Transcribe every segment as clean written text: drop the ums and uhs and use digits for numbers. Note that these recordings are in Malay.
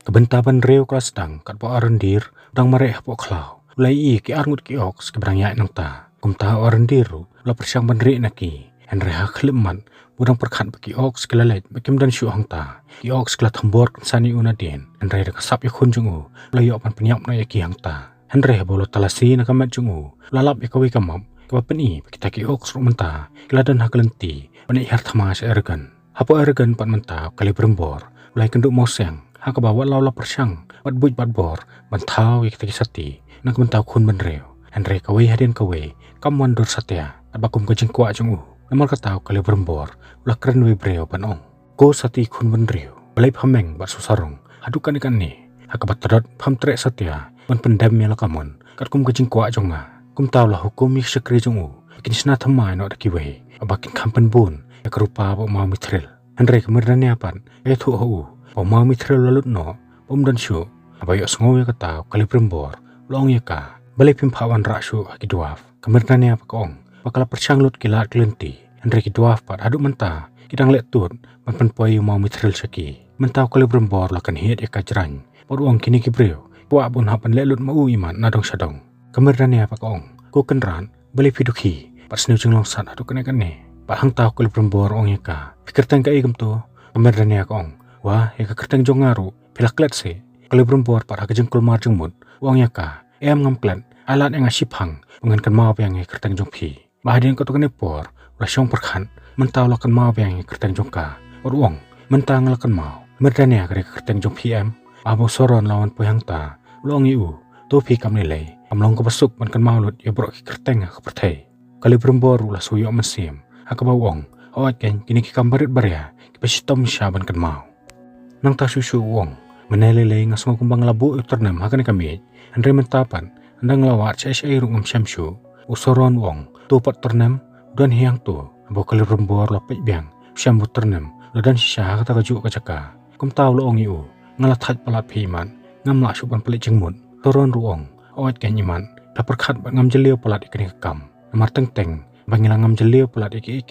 Kebentaban reu kelas sedang kat po arendir dang marek po klau. Ulai ki arngut ki oks ke berang yak nang ta. Kum ta arendiru la persiang bandri naki. Henry ha khleman budang perkhat baki oks ke lalet bakim dan syu hang ta. Ki oks ke la thambor sani unadien. Henry da kasap yakun jungu la yok pan penyap na yaki hang ta. Henry ha bolo talasi na kamat jungu lalap yakawi kamap ke peni kita ki oks ru menta keladan ha kelenti panik har thamas ergan. Hapo ergan pan menta kali berembor ulai kenduk moseng. Haka bawa lau persyang, bat buj bat bor, bantau yang kita kisati, nak bantau kun benreu. Henry kawai hadin kawai, kamuan dur satya, at bakum kajeng kuat jungu. Namar katau kali berembor, ulah keren we breu panong. Ko sati kun benreu, balai pameng bat susarong, hadukan ikan ni. Haka bat terot pam trek satya, ban pendam yang lakamun, kat kum kajeng kuat junga. Kum tau lah hukum mik sekri jungu, bikin sena thamai no dakiwai, abakin kampen bun, ya kerupa abak mau mitril. Henry kemerdan niapan, tu hau. Mau mitra lalut no, dan syu, abayok sengoy kata kali berembor, long yaka, balik pimpawan raksyu haki duaf, kemertanya apa kong, bakal persyang lut kilat kelenti, Henry ki duaf pat aduk mentah, kidang lek tut, manpen poi mau mitra syaki, mentau kali berembor lakan hiat yaka jerang, uang kini ki breu, buat bun hapan lek lut mau iman nadong syadong, kemertanya apa kong, ku kenran, balik piduki, pat senu jeng longsat aduk kenekan ne, pat hang tau kali berembor ong yaka, pikir tangka igam tu, kemertanya kong. Wah, eka kerteng jong ngaru, pilak klet se. Kalau berembor pada kejengkul mar jengmut, uang yaka, ngam klet, alat yang ngasip hang, mengenkan mau yang kerteng jong pi. Bahadian kau tukang nepor, ulah syong perkan, mentau lakan mau yang kerteng jong ka. Uang, mentang lakan mau, merdania kare kerteng jong pi abo soron lawan poyang ta, ulang iu, topi kam nilai, amlong ko basuk menkan mau lut, ya brok kerteng ke pertai. Kalau berembor ulah suyok mesim, hakabau uang, awat kan kini kikam barit barya, kipasitom syaban kan mau. Nang ta susu wong menelelei ngasong kumbang labu uternam hakan kami Henry mentapan andang lawat cai rungam syamsu usoron wong tupat ternam dan hiang tu abo kali rembor lapik biang syambu ternam ladan sisa kata kaju kacaka kum tau lo ongiu ngalathat palat piman ngam lak suban pelik jengmut toron ruong awat kan iman da perkhat ngam jelio palat ikani kam namar teng bangilang ngam jelio palat iki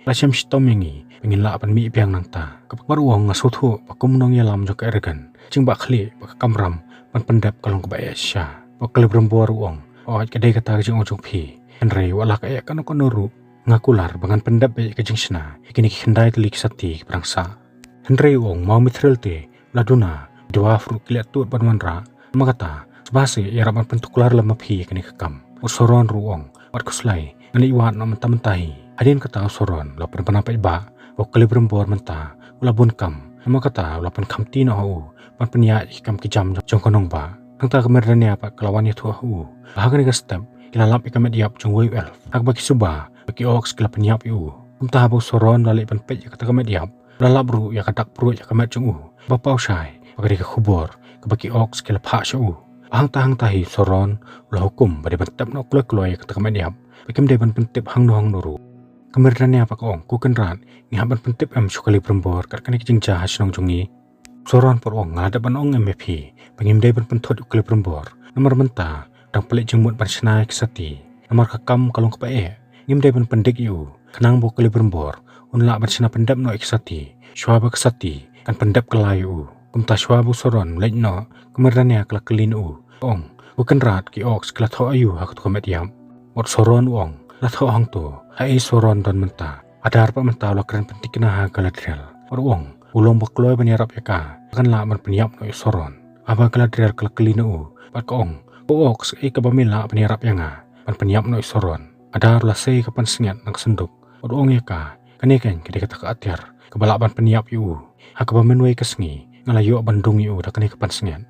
lasyam sitom yangi pengin la pan mi piang nang ta kapak baru wong ngasuthu pakum nong yalam joka ergan jing bak khli bak kamram pan pendap kalong ka ba sya bakal berembor wong awat kedai kata jing ojong pi Henry wala ka kan konuru ngakular bangan pendap be ka jing sna ikini kendai telik sati perangsa Henry wong mau mitril te laduna dua fru kilat tu pan manra makata sebasi yarapan pentuklar lama pi kini kam usoron ruong wat kuslai ani wat na mentah-mentahi hadin kata usoron lapan penapai ba kali berembor mentah ulabun kam nama kata ulapan kam tino hau pan penya ikam kijam jong konong ba nang ta kemerdania apa kelawan itu hau bahagan ga step ilalap ikam diap jong wei elf hak baki suba baki ox kala penyap iu umtah bu soron lalai pan pej kata kam diap lalap ru ya kadak pru ya kam jong bapau syai bagari ka khubor ka baki ox kala pha shu hang tahi soron ulah hukum bade bantap no kloy kata kam diap bikim de ban pentip hang nuru kemerdekaan apa kong ku kenran ni haban pentip syukali berembor kat kani kijing jahas nong jongi soron por ong ngada ban ong MP pengimdai ban pentot ukali berembor nomor menta dang pelik jengmut ban senai kesati nomor kakam kalong kepae ngimdai ban pendik yu kenang bo kali berembor unla ban sena pendap no kesati syuaba kesati kan pendap kelayu kumta syuabu soron lej no kemerdekaan kelak kelin ong ku kenrat ki ox kelak tho ayu hakut komet yam mot soron ong latho hang tu hai soron don menta adar pa menta la keren pentik na galadrel orwong ulong bakloy banyarap yaka kan la man penyap no soron aba galadrel kelkelino pat kong ox ka bamila banyarap yanga pan penyap no soron adar la sei kapan sengat nang senduk orwong yaka kaneken kede kata ka atyar kebalaban penyap yu hakaba menwei kesngi ngalayo bandung yu da kane kapan sengat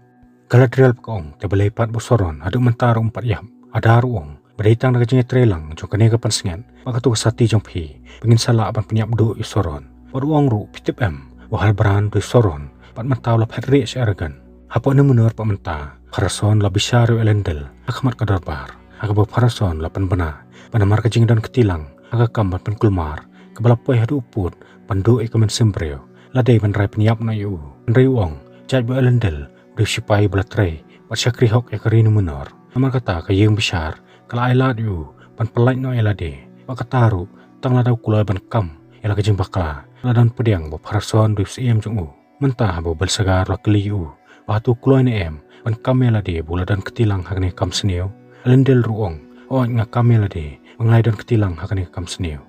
galadrel kong tebelai pat bo soron adu mentar umpat yap adar wong beritang na kajing trelang jong kane kapan sengat makatu sati jong pi pengin sala apan penyap do isoron uang ru pitip wahal beran do soron pat mentau la phatri syargan hapo ne menur pa menta parason la bisaru elendel akmat kadarbar agabo parason la panbana panamar kajing dan ketilang aga kamban penkulmar kebalapoi hadu uput pandu ikamen sembreo ladai ban rai penyap na yu nrei wong jat bo elendel do sipai blatre pat syakri hok yakarinu menor amar kata kayeng besar kala ailat yu pan pelai no elade pakataru tang ladau kulai ban kam ela kajing bakla ladan pediang bo parason du siem jungu mentah bo belsagar la keliu batu kloy ne em ban kamela de buladan ketilang hakne kam sneu alendel ruong o nga kamela de manglai dan ketilang hakne kam sneu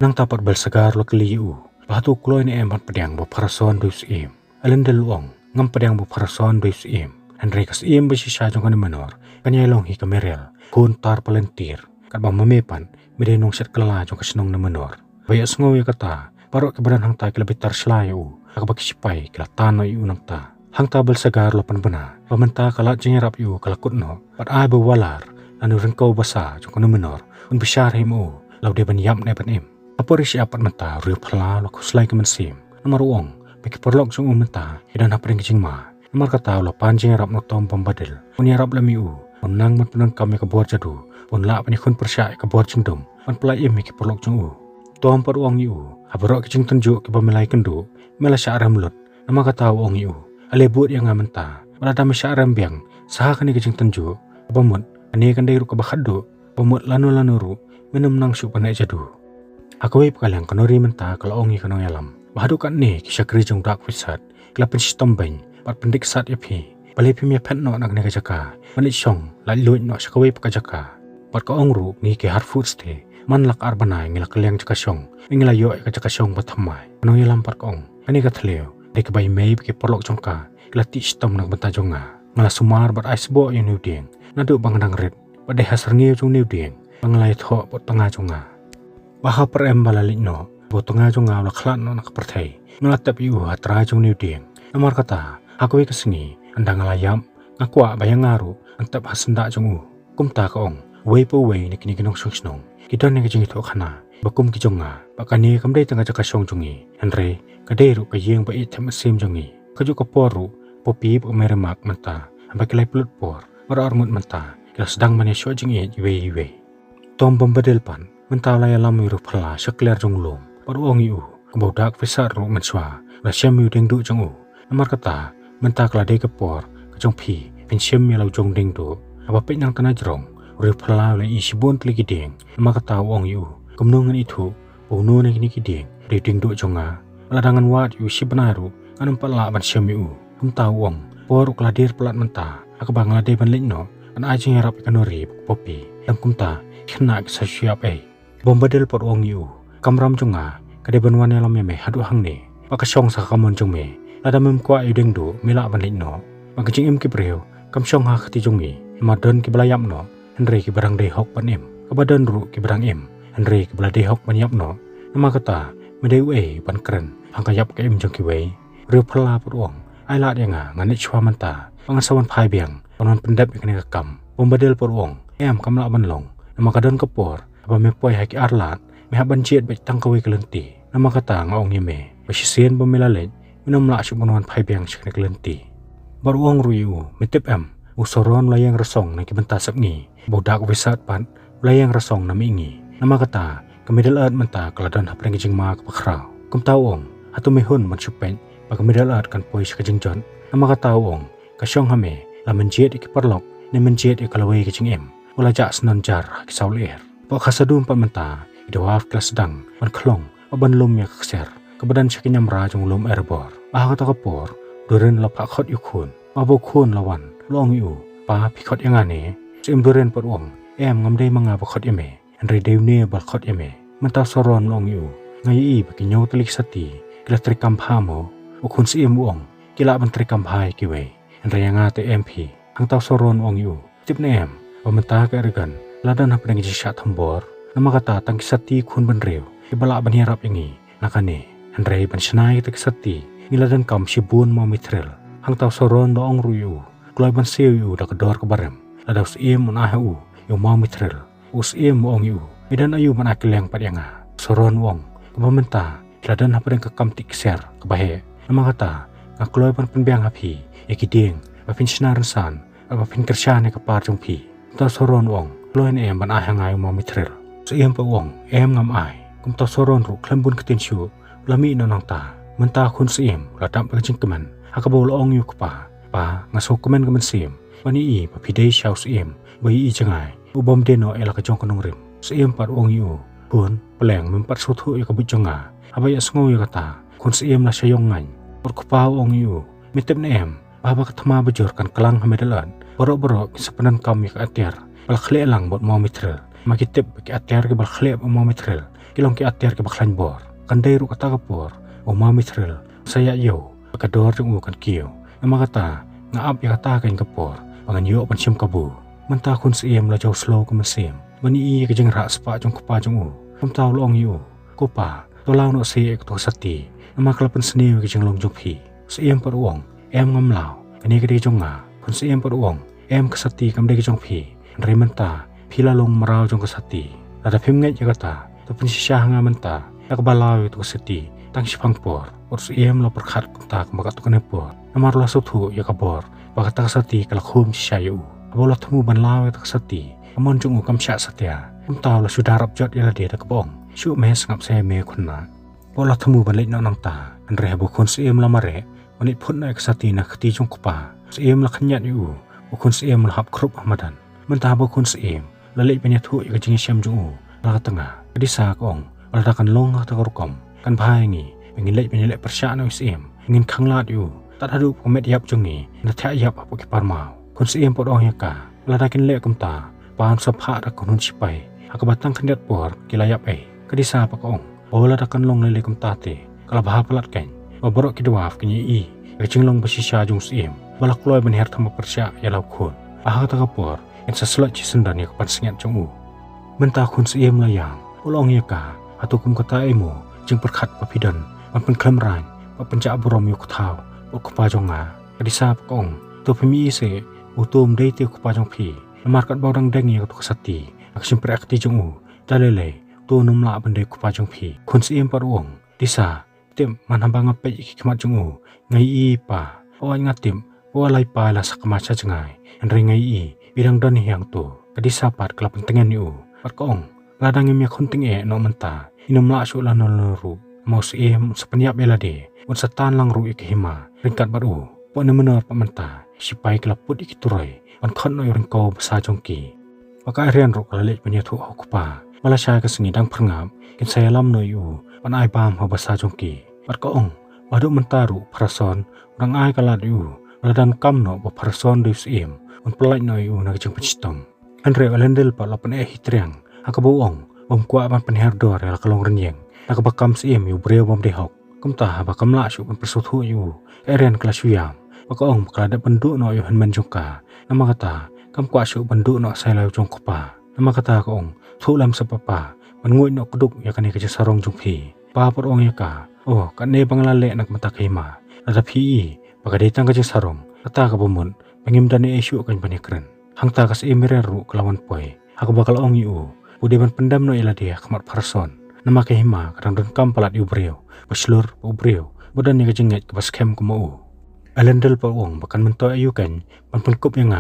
nang tapat bel segar lo keliu batu kloy ne em ban pedang bo parason dus em alendel ruong ngam pedang bo parason dus em Henry kas em besi sajong kan menor kanyai long hi kamerel kun tar palentir kat ba mamepan mede nong set kala jong kasnong na menor baya sngo ya kata parok kebadan hang ta kelebih tar slayu ak baki sipai kala tano yu nang ta hang ta bel segar lo panbena pamenta kala jengerap yu kala kutno pat ai bo walar anu rengkau basa jong kan menor un besar himu lau de ban yam ne ban em apori si apat menta ru phala lo kuslai kemen sim nomor uang beki perlok jong menta idan apring jingma nomor kata lo panjing rap no tom pambadel unia rap lamiu unang man penang kami ke bor jadu un la pani khun persya ke bor jingdum an pelai em ki perlok jong tom par uang yu abrok ke jing tunjuk ke bamelai kendu mela syaram lut nama kata uang yu ale buat yang amenta mala dam syaram biang sah kani ke jing tunjuk pamut ani kan dai ru ke bakhadu pamut lanu ru menum nang su panai jadu akoi pakalang kanori menta kalau ongi kanong yalam bahadu kan ne ki syakri jong dak fisat klapin sistem beng pat pendik sat yapi balai pi me phet no nak ne ka jaka mani song la luit no sakawai pa jaka pat ka ongru ni ke har food ste man lak arbana ngila kleng jaka song ngila yo ka jaka song pathamai no yalam pat ka ong ani ka thleo de ka bai mei ke porlok jongka kila ti sistem nak banta jonga ngala sumar bat ice bo yu new ding nadu bangdang red badai hasar ngiu jong new ding banglai tho pot tanga jonga baha per em balali no pot tanga jonga la khlan no nak perthai ngala tap yu hatra jong new ding nomor kata aku kesengi andang layam ngakwa bayang ngaru antap hasenda jongu kumta ka ong wei po wei ni kini kinong sungsnong kita ne kajing to khana bakum ki jonga bakani kamdai tanga jaka song jongi andre kaderu ka yeng ba it tham sim jongi kaju ka poru popi ba meremak menta ambai kelai pulut por ora armut menta kila sedang mane syo jingi wei tom bombadel pan menta laya lam yu phala sakler jonglom par ong yu kebodak fisar ru menswa la syam yu deng du jongu nomor kata menta kala de kepor kajong pi pensiam ya lau jong ding do apa pe nang tanah jerong uri phala le isi bon tli kideng nama kata wong yu kumnongan itu bono ne kini kideng de ding do jonga ladangan wat yu si benaru anam pala ban siam yu kumta wong por kladir pelat menta akabang lade ban lekno an ajing harap kanori popi lam kumta khna sa siap bombadel por wong yu kamram jonga kade banwan lam me hadu hangne pakasong sa kamon jong me ada memkuat yudeng do mila balik no makacing im kibreu kam syong ha khati jongi madon ki belayam no Henry ki barang dehok panem kabadan ru ki barang em Henry ki bela dehok panyap no nama kata medeu pan keren hangkayap ke im jong ki wei reu phala puong ai la denga ngani chwa manta pangasawan phai biang panon pendap ikne kam bombadel puong em kamla banlong nama kadon kepor apa me poi haki arlat me haban chiet be tangkawi kelenti nama kata ngaong yeme pasien bomelale minum la syubunuan phai biang syekne kelenti baruang ruyu mitip em usoron layang resong na kibenta sapni bodak wisat pan layang resong na mingi nama kata kamidal at menta kaladan hapreng jing ma kapakra kumtawong atu mehun man supen pakamidal at kan poi sakajing jon nama kata kasyong hame la menjet ikiparlok ne menjet ikalawai kajing em wala jak snon jar kisauler po kasadum pan menta idawaf klas dang man klong aban lum ya kser kebadan syakinyam rajong lum erbor ah kata kapor duren la pakhot yukun abo khun lawan long yu pa pikhot yang ane sim duren por em ngamdei manga pakhot yeme andre deune balkhot yeme menta soron long yu ngai baki nyau telik sati kila trikam phamo ukun sim kila ban trikam phai kiwe andre yang ate mp hang taw soron ong yu tip ne em pamenta ka ergan ladan hapeng ji shat thambor nama kata tang sati khun ban rew ibala ban hirap yangi nakane Andre ban snai tak sati niladan kam sibun mo mitrel hang taw soron do ong ruyu kloi ban seu yu da kedor ke barem ladaw sim un ahu yu mo mitrel us im ong yu idan ayu man akleng padyanga soron wong kementa ladan hapeng ke kam tik ser ke bahe nama kata ngakloi ban penbiang api ekiding bapin snaran san bapin kersyane ke par jong pi taw soron wong kloin em ban ahangai mo mitrel sim pa wong em ngam ai kum taw soron ru klembun ketensyu lami nonong ta menta khun sim ladam pagjing keman akabo ong yu pa ngaso kemen sim mani i pa pidei shau sim bai i jangai ubom deno ela ka jong konong rim sim par ong yu pun peleng mempat suthu yu ka bujonga abaya sngo yu kata khun sim la sayong ngai por kupa ong yu mitep ne em Bahwa ketema bejurkan kelang hamedalan, borok-borok sepenan kami ke atiar, balakhle lang bot mau mitrel, makitip ke atiar ke balakhle mau mitrel, kilong ke atiar ke baklan bor, kandai ru kata kapor, o mau mitrel, saya yo, pakador jung kan kio, nama kata, ngaap ya kata kain kapor, pangan yo pansim kabu, mentah kun siem la jauh slow ke mesim, bani ke jeng rak sepak jung kupa jung mentah long yo, kupa, tolau no se ek to sati, nama kelapan seni ke jeng long jung pi, siem per uang, em ngam lau, kini ke jong nga, kun siem per uang, em kesati kam de ke jong pi, nri mentah, pila long merau jong kesati, ada pim ngai kata, tu pensyah nga mentah, tak balau itu kesati, tang sipang por, urus siem lo perkat kuntak makat tu kenepor, nama rola sutu ya kabor, bakat tak kesati kalak hum syayu, abola temu ban lau itu kesati, amon jung kam syak setia, tahu lah sudah rap jot ya dia tak bong, syuk mes ngap saya me kunna, bola temu ban lek nang ta, nri bukun siem lamare, wanit pun naik kesati nak keti jung kupa, siem lah kenyat yu, bukun siem lah hap kerup ahmadan, mentah bukun siem, lalik banyak tu ya kejeng syam jung lah tengah, kedisa kong, baladakan long atau kerukom, kan bahangi, ingin lek banyak lek persyak nak siem, ingin kanglat yu, tak ada pemet yap jung ni, nak yap apa kipar mau, kun siem pot ong ya ka, baladakin lek kumta, bahan sepak dak kunun sipai, aku batang kendat por kilayap kedisa apa kong, bola dakan long lele kumtate, kalau bahap pelat kan, baborok kiduaf kenyi kecing long bersisa jung siem, balak loy benher tambah persyak ya lau kun, kata kapor, yang seselat cisendan ya kepan sengat jung mentah kun siem layang, ulong ya ka, atau kum kata emo, jeng perkat papidan, mampen klemrang, papenjak burom yuk tau, bok kupajong kedisa apa kong, tu pemi se, utum day tiu kupajong pi, markat baudang deng ya tu kesati, ak simpre akti jung dalele, tu numla bendai kupajong pi, kun siem paruong, disa, tim manhambang ngapet kikimat jung ngai pa, oan ngatim, walai pa la sakamaca jengai, nri ngai bidang doni yang tu, kedisa pat kelapan tengen yu, pat kong, ladang yang kunting no menta, inum la syuk la noluru, mau siem sepenyap belade, un setan lang ru ikihima, ringkat baru, pok ne menor pamenta, sipai kelaput ikiturai, on kon no ringkau besar jongki. Pakai rian ru kalalik penyatu okupa, malah saya kesengidang perngap, kin saya lam no yu, pan ai bam ho besar jongki. Pat kong, waduk mentaru parason, orang ai kalat yu, ladan kam no ba parason du siem, un pelai no yu na kejeng pencitong. Andre alendel pa lapan hitriang, aku buong, bom kuat ban penher dor ya kalong renyeng, nak bakam siem yu breu bom dehok. Kumtah bakam la syuk ban persutu yu, erian kelas yam. Bakong bakal ada penduk no yu henmen jongka. Nama kata, kam kuat syuk penduk no saya lau jong kupa. Nama kata kong, tu lam sepapa, menguit no keduk ya kani kerja sarong jongpi. Pa por ong ya ka, oh kan ne pangalale nak mata kema. Lada pi, baka datang kerja sarong, kata ka bumun, pengim dani isu kan panikren. Hang ta kas emireru kelawan poi. Aku bakal ong yu, udeban pendam no ila dia kemat parson. Nama kehima kadang don kam palat yu breu, beslur breu, bodan ni kejenget ke bas kem ke mau. Alendel pa uang bahkan mentoy ayu kan, pan pengkup yang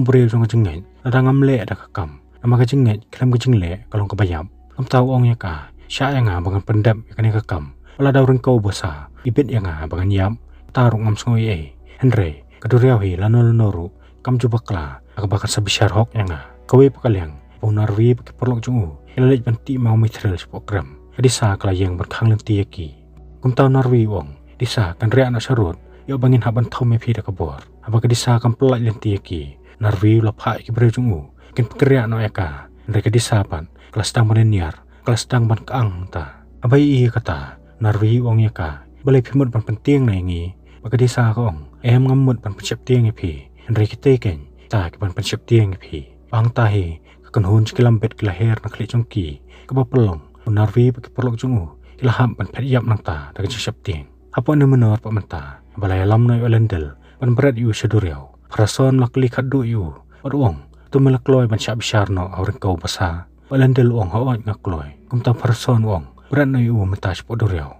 breu jong kejenget, ladang amle ada kakam. Nama kejenget kelam kejengle kalong kebayap. Kam tahu ong ya ka, sya yang bahkan pendam ya kan kakam. Wala daw rin kau basa, ibit yang bahkan yap, tarung ngam sengoy Henry, kaduriawi lanol noru, kam jubakla, aga bahkan sabisar hok yang kawe pakalyang, punarwi pakiperlok jungu, ilalit banti mau mitrel si program. Kadisa kalayang berkang lenti yaki. Kum tahu narwi wong, disa kan ria anak syarut, yo bangin haban tau mepi da kabor. Apa kadisa kan pelak lenti yaki, narwi lapak iki breu jungu, kin pekerja no eka, mereka disa pan, kelas tang maneniar, kelas tang ban kaang ta. Abai iya kata, narwi wong yaka, balai pimut ban penting na ingi, baka disa kong, ngamut ban pensiap tiang ipi, mereka teken, ta ki ban pensiap tiang ipi, bang tahi, kakan hun sekilambet kilahir na klik jongki, kabapelong, narwi bagi perlok jungu, ilaham ban pediap nang ta, dagan siap tiang. Apa ni menor pak menta, balai alam na yu alendel, ban berat yu seduriau, parason lakli kadu yu, wong, tu melakloy ban siap besar no orang kau basa, alendel wong hawa ngakloy, kumta parason wong, berat na yu menta sepok duriau.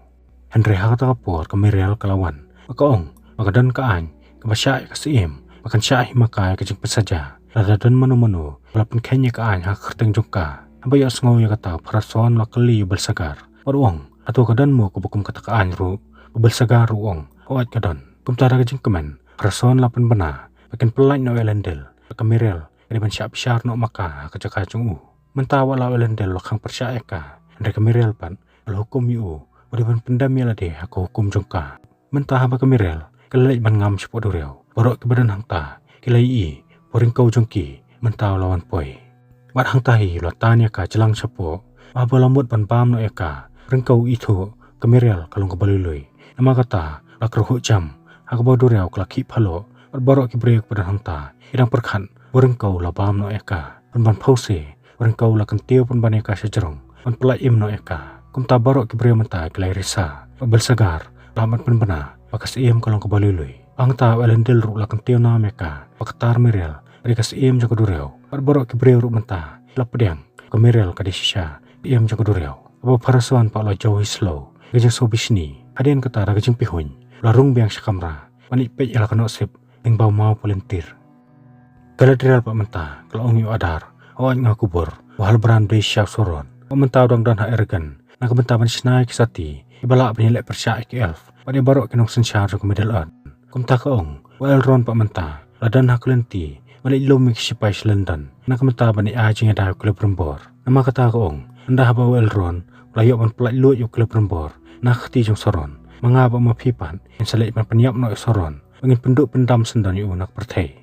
Henry hakata kapor kemerel kelawan, maka ong, maka dan kaan, kebasya kasiem, makan syah makai kejeng pesaja, lada dan menu-menu, walaupun kenya kaan hak kerteng jongka. Apa ya sengaw ya kata parason lakali belsagar. Waruang atau kadanmu kubukum kata kaan ru belsagar ruang. Awat kadan. Kumtara kejeng kemen. Parason lapan bena. Makin pelai no elendel. Kemirel. Kediban siap syar no maka kejaka jungu. Mentawa la elendel lakang persya eka. Andre kemirel pan. Kalau hukum yu. Wadiban pendam ya lade aku hukum jongka. Mentah apa kemirel. Kelalik ban ngam sepodurel. borok ke badan hangta kilai poring kau jongki mentau lawan poi wat hangta hi lotanya ka jelang sapo abo lamut ban bam no eka ringkau itu kemerel kalung ke balului nama kata lakrohu jam akabo durau klaki phalo borok ki brek badan hangta idang perkhan ringkau labam no eka ban phause ringkau lakan teu pun ban eka sejerong ban pelai im no eka kumta borok ki brek menta kilai risa bel sagar lamat penbena pakas iem kalung ke balului angta welendel ru lakan teu na meka paktar merel rikas iem joko durau borok ki brek ru menta lapedang kemerel kadisha iem joko durau abo parasuan pa lo jauh slow gajeng sobisni haden kata ra gajeng pihun larung biang sakamra panik pe ela kano sip ing bau mau polentir galadrial pa menta kalau ongi adar awan ngakubur wahal brand de syaf soron pementa dong dan ha ergan nak benta ban snai kisati ibala penilek persya ki elf pada barok kinong sensyar ke middle earth kumta ka ong wel ron pa menta ladan ha klenti balik lumik sipai London nak menta bani ajing ada klub rembor nama kata ka ong anda ha wel ron layok ban pelak lut yu klub rembor nak ti jong soron mangaba mapipan in salek ban penyap no soron ingin penduk pendam sendan yu nak pertai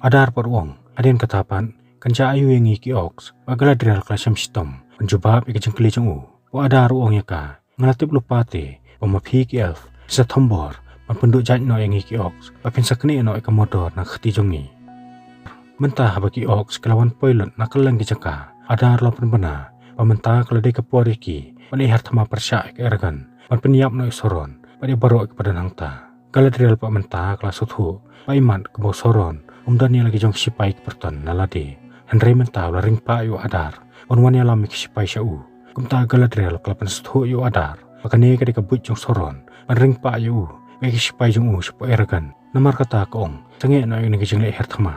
adar par wong aden katapan kanca ayu yang iki ox bagala drial klasam sistem penjubab ikajeng kli jong u wa adar wong yaka ngalatip lupate pemapi ki elf sa tombor ban penduk jaj no yang iki ox papin sakni no ikamodor nak ti jong ni mentah bagi ox kelawan pilot nak keleng ki jaka adar lo penbena pamenta kelade ke poriki pani hartama persya ke ergan pan penyap no soron pada barok kepada nangta galadrial pa menta kelas uthu paiman ke bau soron umdani lagi jong sipai ke perton nalade henry menta laring pa yu adar onwani alami ke sipai syau kumta galadrial kelapan suthu yu adar pakane ke dikebut jong soron pan ring pa yu ke sipai jong u sipo ergan namar kata kong sange no yu ngi jeng le hartama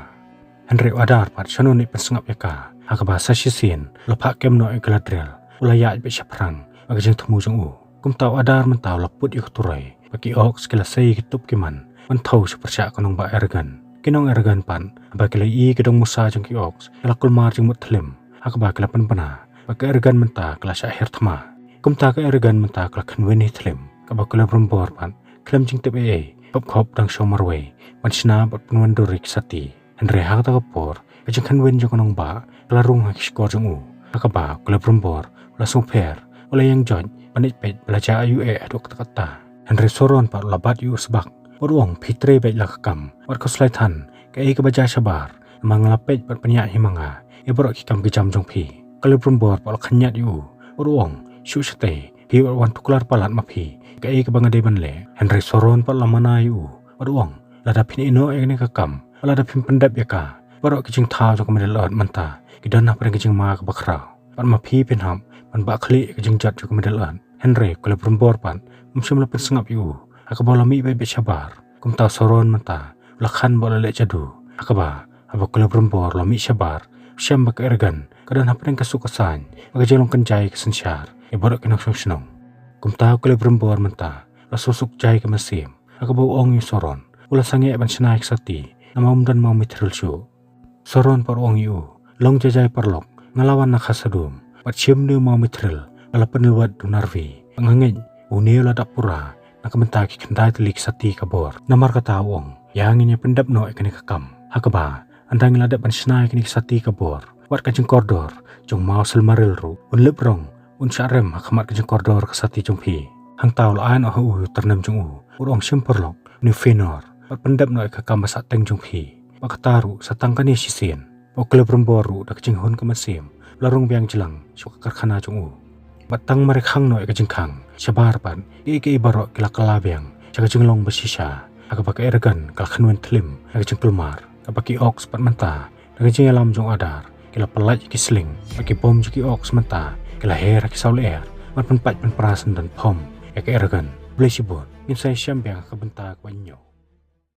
henry adar pat sanuni pensengap yaka akabasa sisin lopak kem no galadrial ulaya be syapran agajeng temu jong u kumtau adar mentau laput yu turai bagi ox kelasai kitup kiman mentau sepersya kanong ba ergan kinong ergan pan bagi lai kedong musa jong ki ox kelakul mar jeng mutlim akaba kelapan pena bagi ergan menta kelas akhir tama kumta ke ergan menta kelakan weni tlim kaba kelab rembor pan klem jeng tebe pop kop dang shomarwe pan sna bat penwan durik sati henry hak ta kapor kajeng kan wen jong kanong ba kelarung hak skor jong u akaba kelab rembor langsung per oleh yang joj panit pet belajar ayu aduk kata Henry soron par labat yu sebak urung fitre bet lakam war koslaitan ke kebaja sabar manglapet par penyak himanga ibrok kikam gejam jong pi kaliprum bor par khanyat yu urung shu sate hi wan tuklar palat mapi ke kebangade banle Henry soron par lamana yu urung lada pin ino ene kakam lada pin pendap yaka barok kijing tha jong medalot manta kidan apa kijing ma ke bakra par mapi pin ham pan bakli kijing jat jong medalot Henry kaliprum bor pan musim lepas sengap yu akaba lami be sabar kumta soron menta lakhan bola le jadu akaba aba kula berembor lami sabar syam bak ergan kadan hapeng kasukasan aga jelong kenjai kesensyar ibarat kenok senong kumta kula berembor menta la susuk jai ke mesim akaba ong yu soron ula sange ban senai sati nama dan mau mitrul syu soron par ong yu long jajai parlok ngalawan nakhasadum pat syem nu mau mitrul ala penluat dunarvi pangangin unil ada pura nak mentaki kendai telik sati kabor namar kata wong yang ini pendap no ikani kakam hakaba andang ladak pansnai ikani sati kabor wat kajeng kordor jong mau selmaril ru un lebrong un syarem hakamat kajeng kordor ke sati jong pi hang taul an oh ternam jong u urong simperlok ni fenor wat pendap no ikakam masak teng jong pi pakataru satangkani sisin okle bremboru dak kajeng hun kemasim larung biang jelang suka karkhana jong u batang marekhang no ikajeng kang sabar pan iki barok kila kalabiang jaga jenglong besisha aga pakai ergan kal khanwen tlim aga jengkelmar kapaki ox pat menta aga jengelam jong adar kila pelaj ki sling paki bom juki ox menta kila her ki saul air mat pen pat pen perasan dan pom aga ergan blesibon min sai syambiang ka benta kwanyo